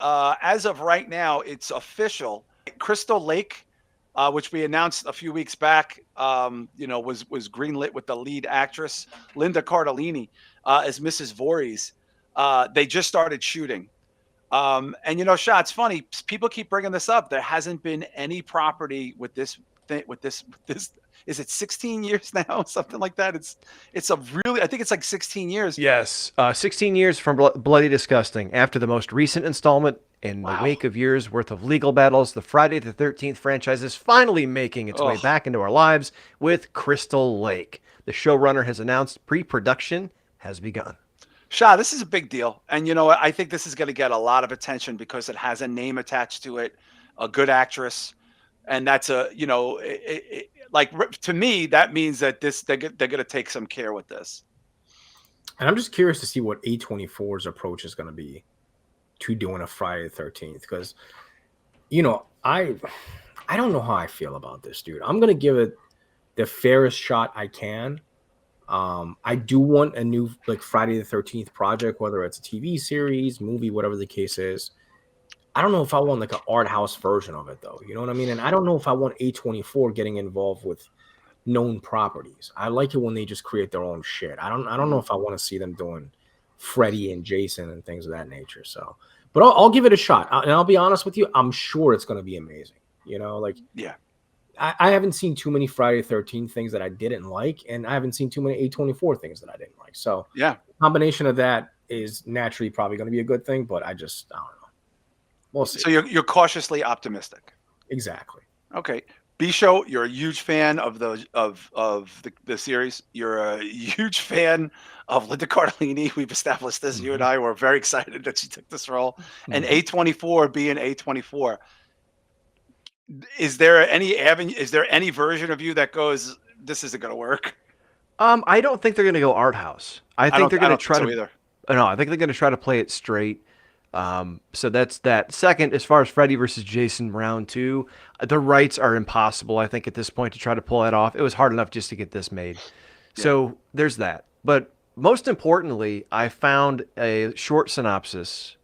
As of right now, it's official. Crystal Lake, which we announced a few weeks back, was greenlit with the lead actress Linda Cardellini as Mrs. Voorhees. They just started shooting. And Shah, it's funny. People keep bringing this up. There hasn't been any property with this thing, with this. Is it 16 years now? Something like that. It's a really. I think it's like 16 years. Yes, 16 years from Bloody Disgusting. After the most recent installment in the Wow. wake of years worth of legal battles, the Friday the 13th franchise is finally making its way Oh, back into our lives with Crystal Lake. The showrunner has announced pre-production has begun. Shah, this is a big deal, and I think this is going to get a lot of attention because it has a name attached to it, a good actress, and that's to me that means that they're going to take some care with this. And I'm just curious to see what A24's approach is going to be to doing a Friday the 13th, because I don't know how I feel about this, dude. I'm going to give it the fairest shot I can. I do want a new like Friday the 13th project, whether it's a TV series, movie, whatever the case is. I don't know if I want like an art house version of it though. You know what I mean? And I don't know if I want A24 getting involved with known properties. I like it when they just create their own shit. I don't know if I want to see them doing Freddy and Jason and things of that nature. So, but I'll give it a shot. And I'll be honest with you, I'm sure it's going to be amazing. Like Yeah. I haven't seen too many Friday the 13th things that I didn't like, and I haven't seen too many A24 things that I didn't like. So, Yeah. combination of that is naturally probably going to be a good thing, but I don't know. We'll see. So you're cautiously optimistic. Exactly. Okay. B-Show, you're a huge fan of the series. You're a huge fan of Linda Cardellini. We've established this. You and I were very excited that she took this role. And A24 being A24. Is there any version of you that goes, this isn't going to work? I don't think they're going to go art house. I think they're I going to don't think try so to. either. No, I think they're going to try to play it straight. So that's that. Second, as far as Freddy versus Jason round two, the rights are impossible, I think, at this point to try to pull that off. It was hard enough just to get this made. Yeah. So there's that. But most importantly, I found a short synopsis.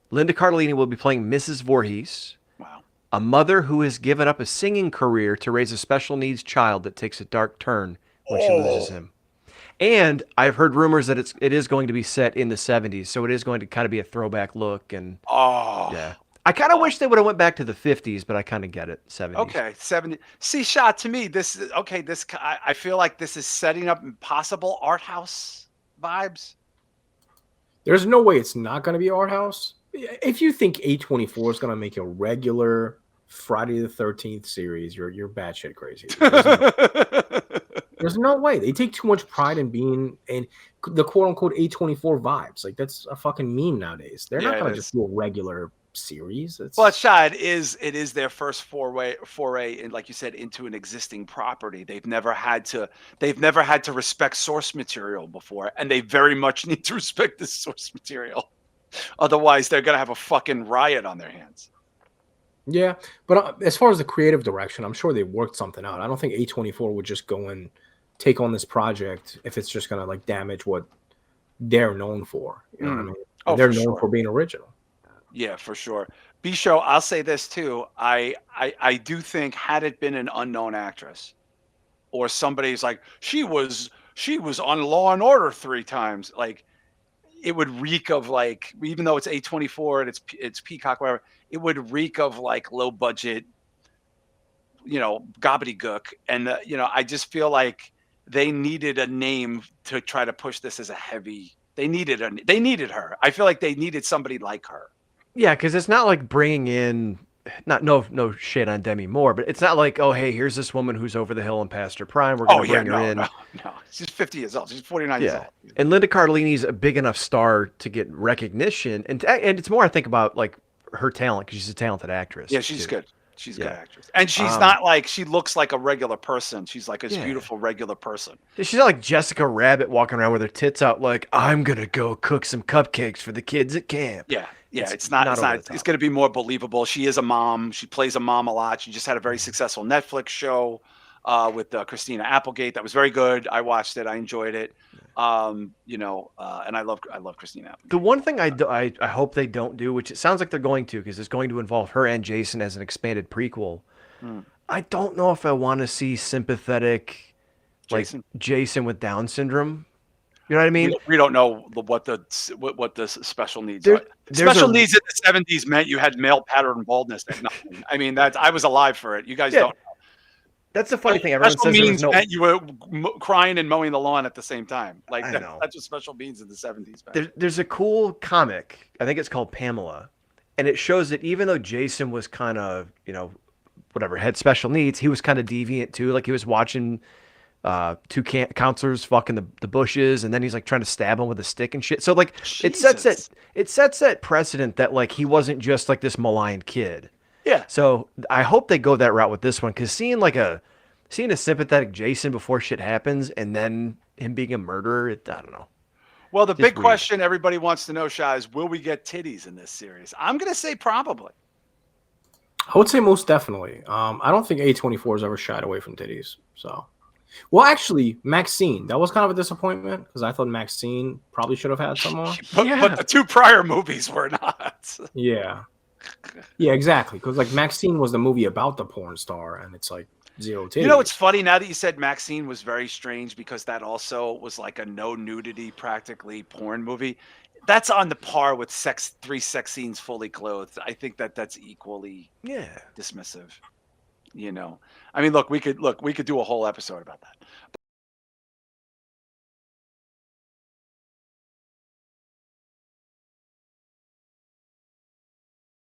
Linda Cardellini will be playing Mrs. Voorhees, Wow. a mother who has given up a singing career to raise a special needs child that takes a dark turn when she loses him. And I've heard rumors that it is going to be set in the 70s, so it is going to kind of be a throwback look. And yeah, I kind of wish they would have went back to the 50s, but I kind of get it. 70s. Okay, 70. See, Shot, to me, this is okay. I feel like this is setting up impossible art house vibes. There's no way it's not going to be art house. If you think A24 is going to make a regular Friday the 13th series, you're batshit crazy. There's no way. They take too much pride in being in the quote unquote A24 vibes. Like that's a fucking meme nowadays. They're not going to just do a regular series. Well, Shad, it is their first foray, and like you said, into an existing property. They've never had to respect source material before, and they very much need to respect this source material. Otherwise, they're gonna have a fucking riot on their hands. Yeah, but as far as the creative direction, I'm sure they worked something out. I don't think A24 would just go and take on this project if it's just gonna like damage what they're known for. You know what I mean? They're known for being original. Yeah, for sure. B-Show, I'll say this too. I do think had it been an unknown actress or somebody's like, she was on Law and Order 3 times, like it would reek of like, even though it's A24 and it's Peacock, whatever, it would reek of like low budget, gobbledygook. And I just feel like they needed a name to try to push this as a heavy. They needed her. I feel like they needed somebody like her. Yeah, because it's not like bringing in no shit on Demi Moore, but it's not like, oh hey, here's this woman who's over the hill and past her prime. We're gonna bring her in. No. She's 50 years old. She's 49 years old. And Linda Cardellini's a big enough star to get recognition, and it's more I think about like her talent because she's a talented actress. Yeah, she's good. She's a good actress. And she's not like, she looks like a regular person. She's like a beautiful regular person. She's not like Jessica Rabbit walking around with her tits out like, I'm going to go cook some cupcakes for the kids at camp. Yeah. Yeah. It's not it's going to be more believable. She is a mom. She plays a mom a lot. She just had a very successful Netflix show. with Christina Applegate. That was very good. I watched it. I enjoyed it. You know, and I love Christina Applegate. The one thing I hope they don't do, which it sounds like they're going to, because it's going to involve her and Jason as an expanded prequel. I don't know if I want to see sympathetic, like Jason with Down syndrome. You know what I mean? We don't know what the special needs are. Special needs in the 70s meant you had male pattern baldness at nothing. I mean, I was alive for it. You guys don't know. That's the funny thing. Everyone says means meant you were crying and mowing the lawn at the same time. Like I know. That's what special means in the 70s. There's a cool comic. I think it's called Pamela, and it shows that even though Jason was kind of, you know, whatever, had special needs, he was kind of deviant too. Like he was watching two counselors fucking the bushes, and then he's like trying to stab him with a stick and shit. So like it sets that precedent that like he wasn't just like this maligned kid. Yeah. So I hope they go that route with this one, because seeing a sympathetic Jason before shit happens and then him being a murderer, I don't know. Well, the big question everybody wants to know, Shah, is will we get titties in this series? I'm gonna say probably. I would say most definitely. I don't think A24 has ever shied away from titties. So, well, actually, Maxine, that was kind of a disappointment because I thought Maxine probably should have had some more. But the two prior movies were not. Yeah, exactly. Because like Maxine was the movie about the porn star, and it's like zero titties. You know, it's funny now that you said Maxine was very strange because that also was like a no nudity, practically porn movie. That's on the par with 3 sex scenes fully clothed. I think that's equally dismissive. You know, I mean, look, we could do a whole episode about that.